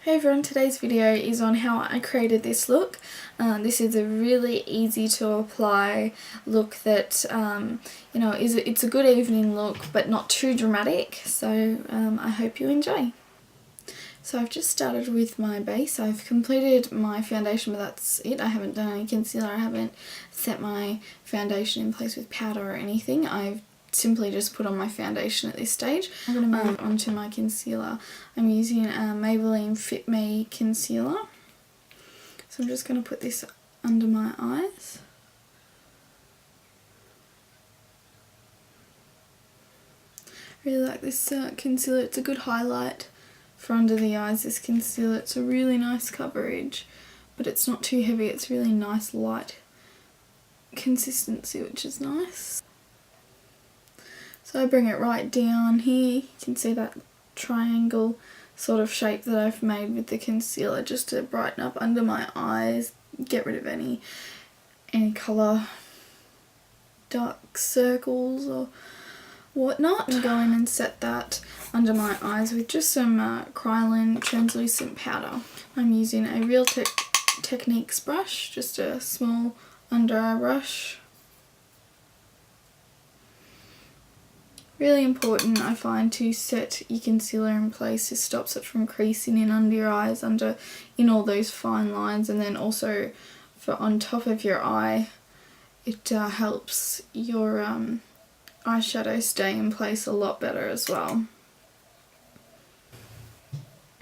Hey everyone, today's video is on how I created this look. This is a really easy to apply look that it's a good evening look but not too dramatic, so I hope you enjoy. So I've just started with my base. I've completed my foundation, but that's it. I haven't done any concealer, I haven't set my foundation in place with powder or anything. I've simply just put on my foundation at this stage. I'm going to move on to my concealer. I'm using Maybelline Fit Me concealer. So I'm just going to put this under my eyes. I really like this concealer. It's a good highlight for under the eyes, this concealer. It's a really nice coverage, but it's not too heavy. It's really nice light consistency, which is nice. So I bring it right down here. You can see that triangle sort of shape that I've made with the concealer just to brighten up under my eyes, get rid of any colour dark circles or whatnot. And go in and set that under my eyes with just some Kryolan translucent powder. I'm using a Real Techniques brush, just a small under eye brush. Really important, I find, to set your concealer in place. It stops it from creasing in under your eyes, in all those fine lines, and then also for on top of your eye, it helps your eyeshadow stay in place a lot better as well.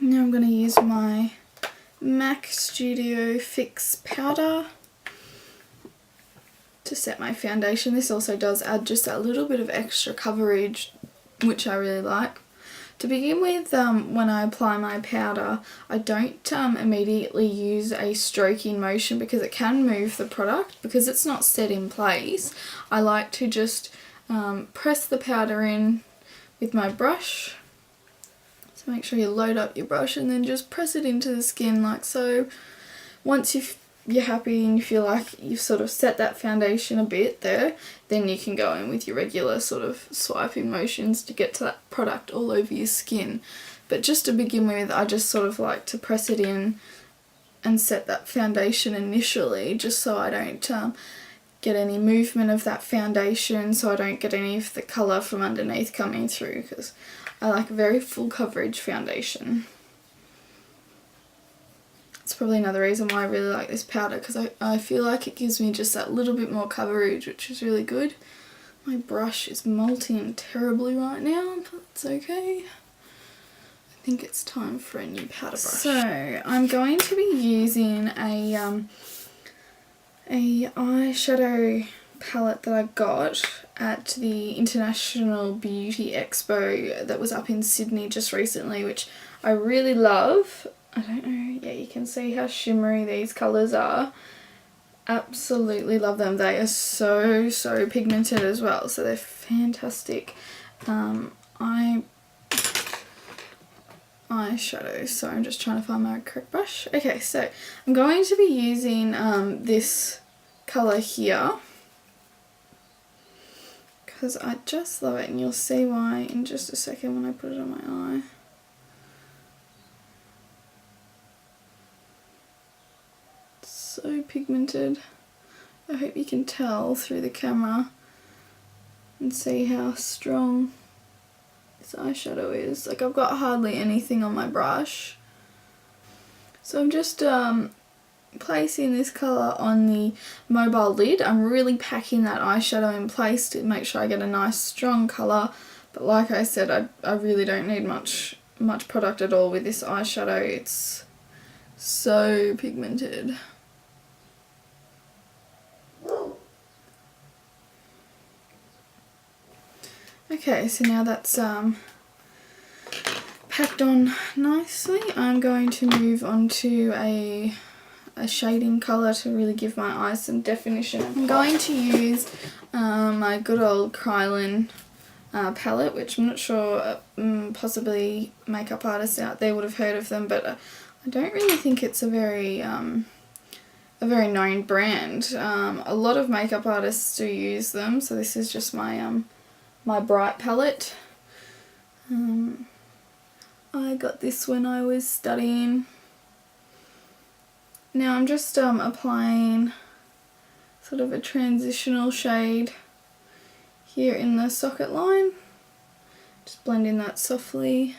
Now I'm going to use my MAC Studio Fix powder to set my foundation. This also does add just that little bit of extra coverage, which I really like. To begin with, when I apply my powder, I don't immediately use a stroking motion because it can move the product. Because it's not set in place, I like to just press the powder in with my brush. So make sure you load up your brush and then just press it into the skin like so. Once you're happy and you feel like you've sort of set that foundation a bit there, then you can go in with your regular sort of swiping motions to get to that product all over your skin. But just to begin with, I just sort of like to press it in and set that foundation initially, just so I don't get any movement of that foundation, so I don't get any of the colour from underneath coming through, because I like a very full coverage foundation. It's probably another reason why I really like this powder, because I feel like it gives me just that little bit more coverage, which is really good. My brush is molting terribly right now, but it's okay. I think it's time for a new powder brush. So I'm going to be using a eyeshadow palette that I got at the International Beauty Expo that was up in Sydney just recently, which I really love. I don't know, yeah, you can see how shimmery these colours are. Absolutely love them. They are so pigmented as well, so they're fantastic. Eyeshadow, so I'm just trying to find my correct brush. Okay, so I'm going to be using this colour here, because I just love it, and you'll see why in just a second when I put it on my eye. So pigmented. I hope you can tell through the camera and see how strong this eyeshadow is. Like, I've got hardly anything on my brush. So I'm just placing this colour on the mobile lid. I'm really packing that eyeshadow in place to make sure I get a nice strong colour. But like I said, I really don't need much product at all with this eyeshadow. It's so pigmented. Okay, so now that's packed on nicely, I'm going to move on to a shading colour to really give my eyes some definition. I'm going to use my good old Kryolan palette, which I'm not sure, possibly makeup artists out there would have heard of them, but I don't really think it's a very known brand. A lot of makeup artists do use them, so this is just my my bright palette. I got this when I was studying. Now I'm just applying sort of a transitional shade here in the socket line. Just blending that softly,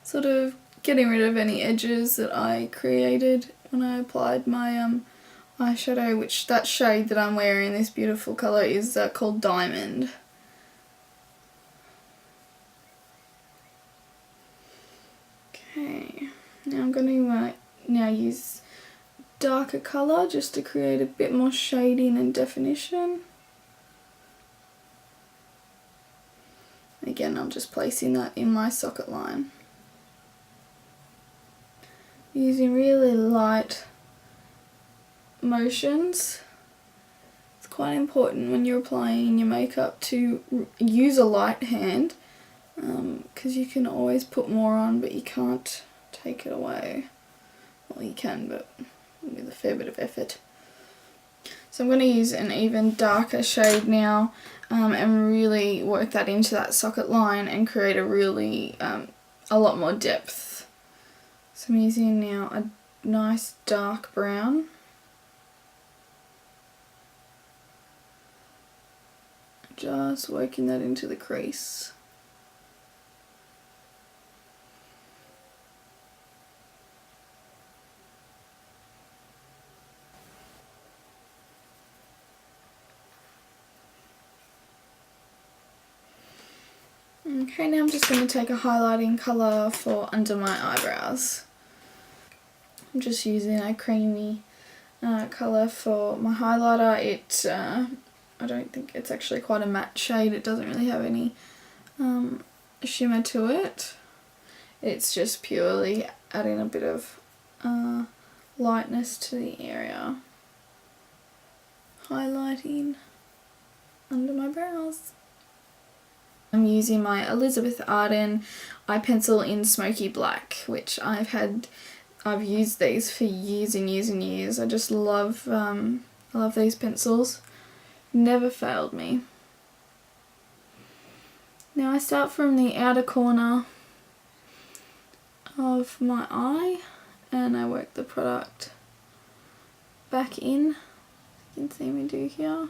sort of getting rid of any edges that I created when I applied my eyeshadow, which that shade that I'm wearing, this beautiful colour, is called Diamond. Okay, now I'm going to now use darker colour just to create a bit more shading and definition. Again, I'm just placing that in my socket line. Using really light motions. It's quite important when you're applying your makeup to use a light hand, because you can always put more on but you can't take it away. Well, you can, but with a fair bit of effort. So I'm going to use an even darker shade now and really work that into that socket line and create a really a lot more depth. So I'm using now a nice dark brown. Just working that into the crease. Okay, now I'm just going to take a highlighting colour for under my eyebrows. I'm just using a creamy colour for my highlighter. I don't think it's actually quite a matte shade. It doesn't really have any shimmer to it. It's just purely adding a bit of lightness to the area. Highlighting under my brows. I'm using my Elizabeth Arden eye pencil in Smoky Black, which I've used these for years and years and years. I just love I love these pencils. Never failed me. Now I start from the outer corner of my eye and I work the product back in. You can see me do here.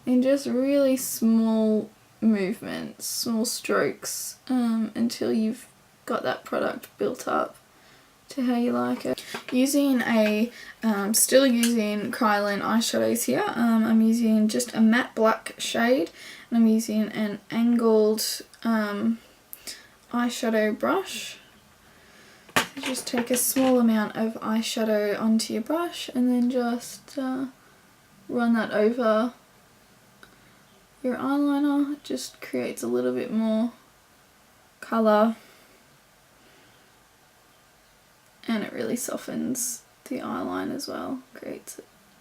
In just really small movements, small strokes, until you've got that product built up to how you like it. Using still using Kryolan eyeshadows here. I'm using just a matte black shade and I'm using an angled eyeshadow brush. So just take a small amount of eyeshadow onto your brush and then just run that over your eyeliner. It just creates a little bit more colour and it really softens the eyeline as well, creates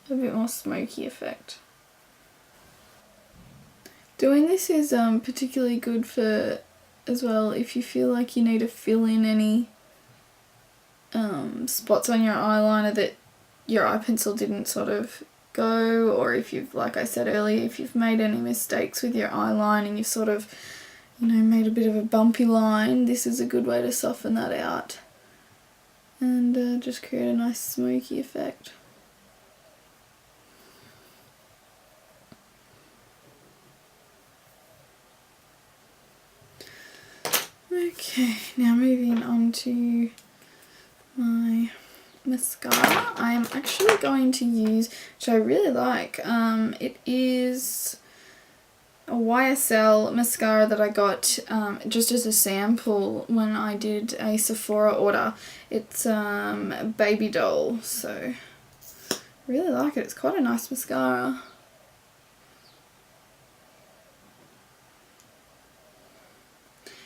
a bit more smoky effect. Doing this is particularly good for as well if you feel like you need to fill in any spots on your eyeliner that your eye pencil didn't sort of go, or if you've, like I said earlier, if you've made any mistakes with your eyeline and you've sort of, made a bit of a bumpy line, this is a good way to soften that out and just create a nice smoky effect. Okay, now moving on to my mascara. I am actually going to use, which I really like, it is a YSL mascara that I got just as a sample when I did a Sephora order. It's Baby Doll, so really like it. It's quite a nice mascara.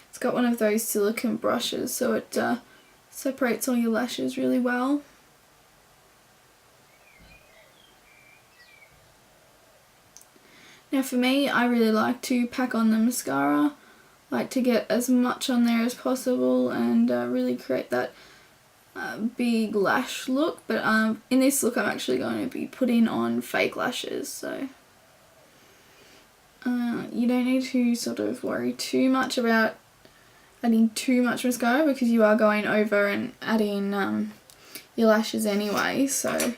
It's got one of those silicone brushes, so it separates all your lashes really well. Now for me, I really like to pack on the mascara, like to get as much on there as possible and really create that big lash look, but in this look I'm actually going to be putting on fake lashes, so you don't need to sort of worry too much about adding too much mascara because you are going over and adding your lashes anyway, so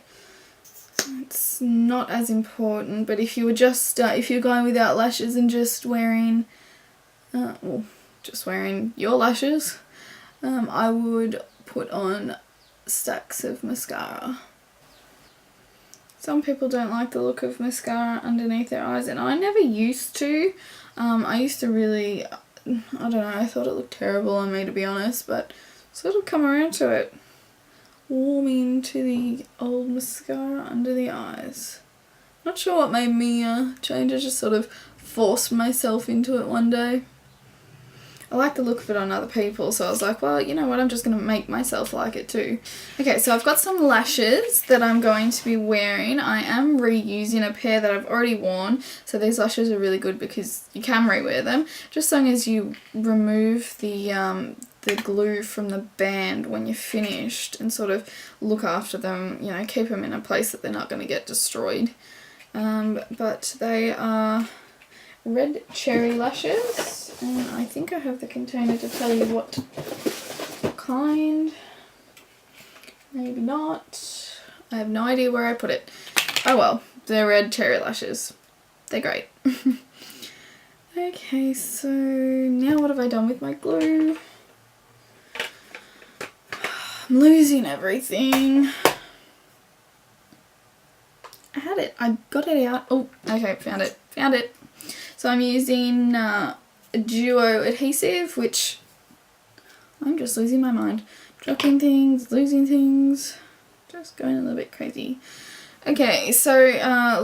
it's not as important. But if you were just if you're going without lashes and just wearing just wearing your lashes, I would put on stacks of mascara. Some people don't like the look of mascara underneath their eyes, and I never used to. I used to really, I don't know, I thought it looked terrible on me, to be honest, but sort of come around to it. Warming to the old mascara under the eyes. Not sure what made me change. I just sort of forced myself into it one day. I like the look of it on other people, so I was like, well, you know what, I'm just going to make myself like it too. Okay, so I've got some lashes that I'm going to be wearing. I am reusing a pair that I've already worn, so these lashes are really good because you can rewear them, just as long as you remove the glue from the band when you're finished and sort of look after them, you know, keep them in a place that they're not going to get destroyed. But they are red cherry lashes, and I think I have the container to tell you what kind. Maybe not. I have no idea where I put it. Oh well, they're red cherry lashes. They're great. Okay, so now what have I done with my glue? I'm losing everything. I had it. I got it out. Oh, okay, found it. Found it. So I'm using a duo adhesive, which I'm just losing my mind. Dropping things, losing things, just going a little bit crazy. Okay, so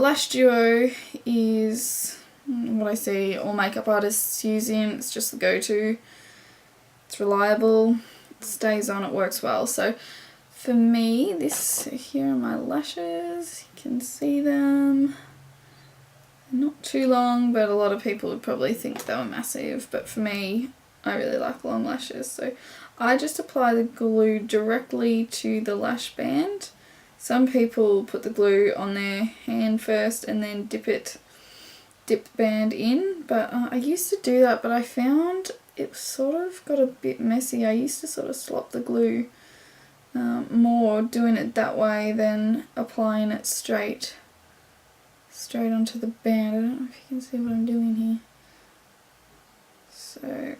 Lash Duo is what I see all makeup artists using. It's just the go-to. It's reliable, it stays on, it works well. So for me, here are my lashes. You can see them. Not too long, but a lot of people would probably think they were massive, but for me, I really like long lashes, so I just apply the glue directly to the lash band. Some people put the glue on their hand first and then dip the band in, but I used to do that, but I found it sort of got a bit messy. I used to sort of slop the glue more doing it that way than applying it straight onto the band. I don't know if you can see what I'm doing here. So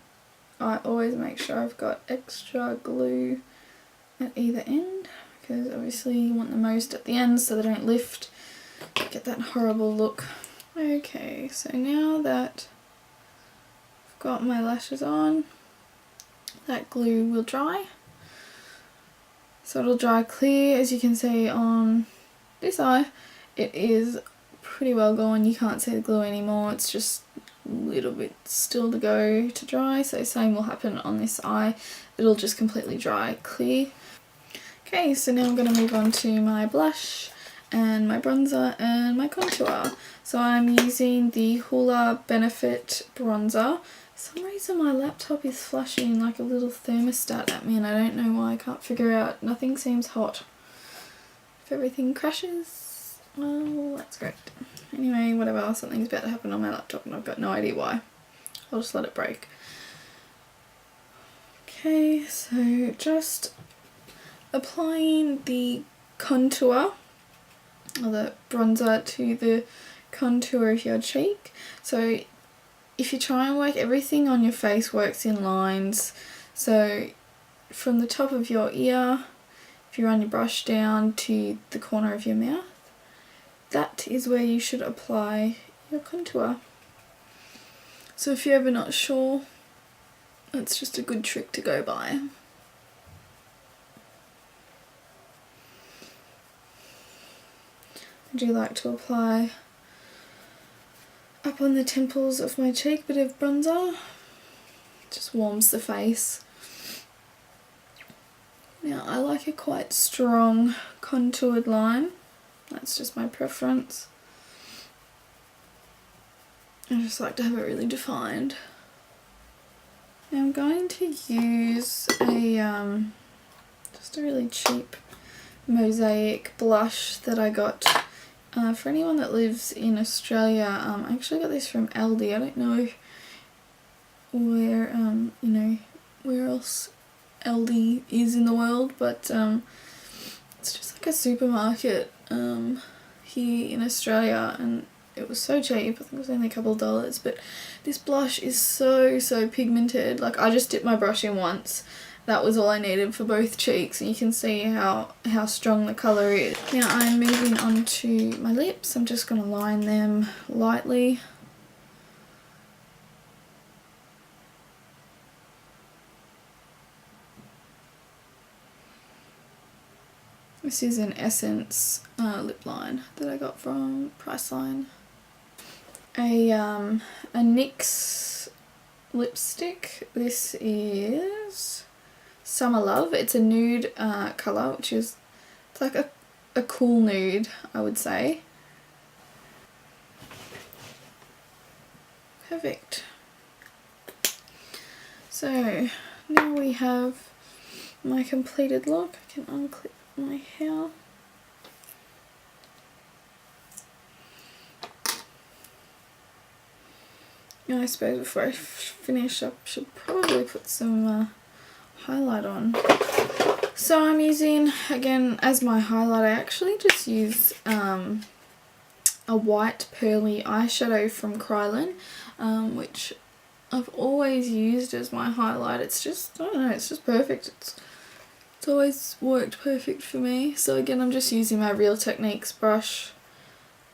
I always make sure I've got extra glue at either end, because obviously you want the most at the end so they don't lift, get that horrible look. Okay, so now that I've got my lashes on, that glue will dry. So it'll dry clear, as you can see on this eye. It is pretty well gone, you can't see the glue anymore, it's just a little bit still to go to dry, so same will happen on this eye, it'll just completely dry clear. Okay, so now I'm going to move on to my blush and my bronzer and my contour. So I'm using the Hoola Benefit bronzer. For some reason my laptop is flashing like a little thermostat at me and I don't know why, I can't figure out, nothing seems hot. If everything crashes, well, that's great. Anyway, whatever, something's about to happen on my laptop and I've got no idea why. I'll just let it break. Okay, so just applying the contour, or the bronzer, to the contour of your cheek. So if you try and work, everything on your face works in lines. So from the top of your ear, if you run your brush down to the corner of your mouth, that is where you should apply your contour. So if you're ever not sure, that's just a good trick to go by. I do like to apply up on the temples of my cheek, bit of bronzer, just warms the face. Now I like a quite strong contoured line, that's just my preference. I just like to have it really defined. Now I'm going to use a just a really cheap Mosaic blush that I got for anyone that lives in Australia. I actually got this from Aldi. I don't know where you know, where else Aldi is in the world, but it's just like a supermarket here in Australia, and it was so cheap. I think it was only a couple of dollars, but this blush is so pigmented. Like, I just dipped my brush in once. That was all I needed for both cheeks, and you can see how strong the colour is. Now I'm moving on to my lips. I'm just going to line them lightly. This is an Essence lip line that I got from Priceline. A NYX lipstick. This is Summer Love. It's a nude colour, which is, it's like a cool nude, I would say. Perfect. So now we have my completed look. I can unclip my hair. And I suppose before I finish up, I should probably put some highlight on. So I'm using, again, as my highlight, I actually just use a white pearly eyeshadow from Krylon, which I've always used as my highlight. It's just, I don't know, it's just perfect. It's always worked perfect for me. So again, I'm just using my Real Techniques brush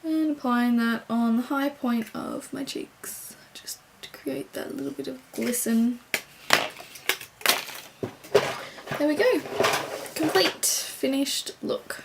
and applying that on the high point of my cheeks, just to create that little bit of glisten. There we go. Complete, finished look.